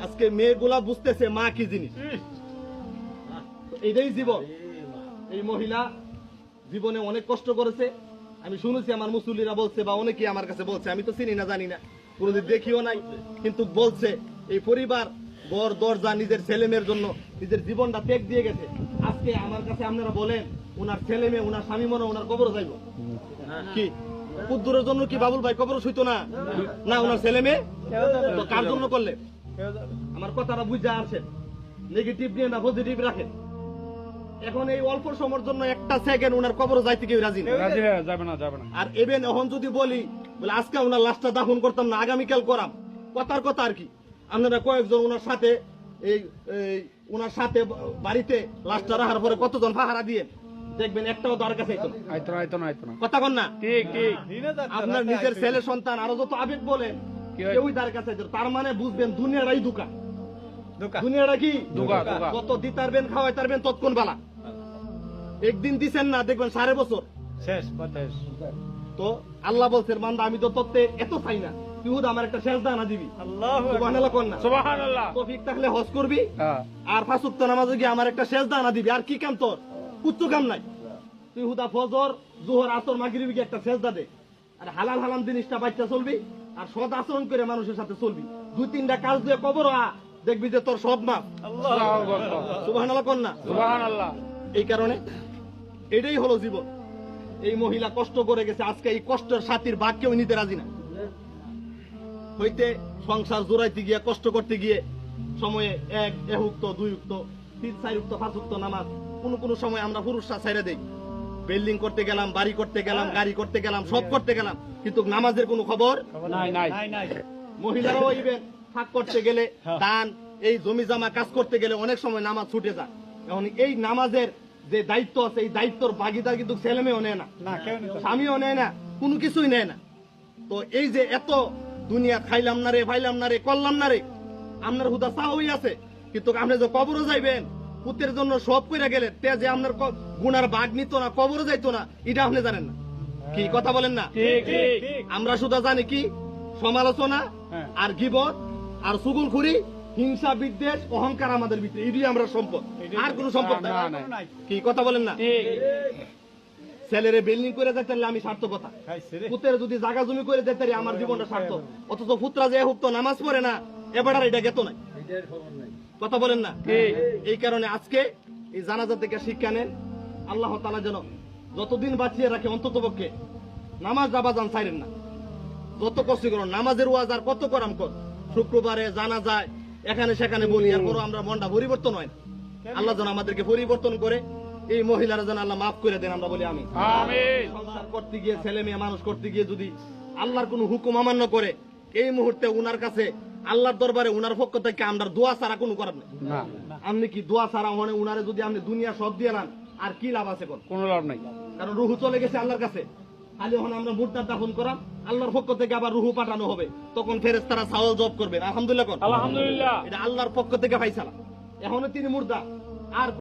আজকে মেয়েগুলা বুঝতেছে মা কি জিনিস। এইটাই জীবন। এই মহিলা জীবনে অনেক কষ্ট করেছে। আমি শুনেছি আমার মুসল্লিরা বলছে বা অনেকেই আমার কাছে বলছে, আমি তো চিনি না জানি না, কোনোদিন দেখিও নাই, কিন্তু বলছে এই পরিবার ঘর দরজা নিজের ছেলে মেয়ের জন্য নিজের জীবনটা ত্যাগ দিয়ে গেছে। আজকে আমার কাছে আপনারা বলেন ওনার ছেলে মেয়ে ওনার স্বামী মনে ওনার কবর যাইব কি? কুদ্দুরের জন্য কি বাবুল ভাই কবর শুইতো না? না, ওনার ছেলে মেয়ে তো কার জন্য করলে? আমার কথাটা বুঝা আসেন, নেগেটিভ নিয়ে না পজিটিভ রাখেন। এখন এই অল্প সময়ের জন্য একটা সেকেন্ড ওনার কবর যাইতে কেউ রাজি না, যাবে না। আর এবেন এখন যদি বলি বলে আজকে ওনার লাশটা দাফন করতাম না, আগামীকাল করাম, কথার কথা আর কি। আপনারা কয়েকজন ওনার সাথে এই ওনার সাথে বাড়িতে লাশটা রাখার পরে কতজন পাহারা দিয়ে দেখবেন একটাও দর কাছে কথা কন না। আপনার নিজের ছেলে সন্তান আরো যত আবেগ বলে কেউই তার কাছে, তার মানে বুঝবেন দুনিয়াটাই দুকা। দুনিয়াটা কি কত দিতারবেন খাওয়াই তারবেন তৎক্ষণ বালা। একদিন দিছেন না দেখবেন 5.5 বছর শেষ। তো আল্লাহ বলছেন বান্দা আমি তো তত্ত্বে এত চাই না, তুই আমার একটা শেষ দানা দিবি। সুবহানাল্লাহ কন না। সুবহানাল্লাহ। তৌফিক থাকলে হজ করবি আর 5 ওয়াক্ত নামাজে গিয়ে আমার একটা শেষ দানা দিবি। আর কি কাম তোর? কুচ্ছু কাম নাই। তুই হুদা ফজর জোহর আসর মাগরিবে গিয়ে একটা সেজদা দে, আর হালাল হালাম জিনিসটা বাচ্চা চলবি, আর সৎ আচরণ করে মানুষের সাথে চলবি। 2-3টা কাজ দিয়ে কবর দেখবি যে তোর সব মাপ। সুবহানাল্লাহ কন না। সুবহানাল্লাহ। এই কারণে এটাই হলো জীবন। এই মহিলা কষ্ট করে গেছে, আজকে এই কষ্টের সাথীর ভাগ কেউ নিতে রাজি না। হইতে সংসার জোড়াইতে গিয়ে কষ্ট করতে গিয়ে সময়ে 1 উক্ত 2 উক্ত 3-4 উক্ত 5 উক্ত নামাজ কোন সময় আমরা পুরুষরা ছেড়ে দেই। বিল্ডিং করতে গেলাম, বাড়ি করতে গেলাম, গাড়ি করতে গেলাম, সব করতে গেলাম, কিন্তু নামাজের কোনো খবর নাই। মহিলারাও ইভেন ফাঁক করতে গেলে, দান এই জমি জমা কাজ করতে গেলে অনেক সময় নামাজ ছুটে যায়। এখন এই নামাজের যে দায়িত্ব আছে এই দায়িত্বর ভাগিদার কিন্তু ছেলে মেয়েও নেয় না, স্বামীও নেয় না, কোনো কিছুই নেয় না। তো এই যে এত দুনিয়া খাইলাম না রে, ফাইলাম না রে, করলাম না রে, আপনার হুদা চাওই আছে, কিন্তু আপনি যে কবরও যাইবেন পুতের জন্য সব করে গেলেন, তে যে আপনার গুনার ভাগ নিত না, কবরও যাইতো না, এটা আপনি জানেন না। কি কথা বলেন না? আমরা শুধু জানি কি সমালোচনা আর গীবত আর চুগলখুরি, হিংসা, বিদ্বেষ, অহংকার আমাদের ভিতরে, এটাই আমরা সম্পদ, আর কোন সম্পদ নাই। কি কথা বলেন না? ছেলেরে বিল্ডিং করে যেতে আমি সার্থকতা, পুতের যদি জায়গা জমি করে যেতে আমার জীবনটা সার্থক। অথচ পুত্রা যে হোক তো নামাজ পড়ে না, এবার এটা গেত নাই। কথা বলেন না? এই কারণে আজকে এই জানাজা থেকে শিক্ষা নেন। আল্লাহ তাআলা যেন যতদিন বাঁচিয়ে রাখে অন্তত পক্ষে নামাজ আবাজান ছাইরেন না। যত কষ্ট করুন নামাজের ওয়াজ আর কত করাম কর, শুক্রবারে জানাজায় এখানে সেখানে বলি, আর বড় আমরা মনটা পরিবর্তন হয় না। আল্লাহ যেন আমাদেরকে পরিবর্তন করে, এই মহিলারা যেন আল্লাহ মাফ করে দেন, আমরা বলি আমিন। সংসার করতে গিয়ে ছেলে মেয়ে মানুষ করতে গিয়ে যদি আল্লাহর কোন হুকুম অমান্য করে, এই মুহূর্তে উনার কাছে আল্লাহর দরবারে উনার পক্ষ থেকে আমরা দোয়া ছাড়া কোনো করার নেই। আপনি কি দোয়া ছাড়া মানে উনারে যদি আপনি দুনিয়া সব দিয়ে নেন আর কি লাভ আছে? কোনো লাভ নাই, কারণ রুহু চলে গেছে আল্লাহর কাছে। খালি ওখানে আমরা মুর্দার দাফন করাম, আল্লাহর পক্ষ থেকে আবার রুহু পাঠানো হবে, তখন ফেরেশতারা সাওয়াল জব করবে। আলহামদুলিল্লাহ, আলহামদুলিল্লাহ, এটা আল্লাহর পক্ষ থেকে ফাইসালা। এখনো তিনি মুর্দা, আর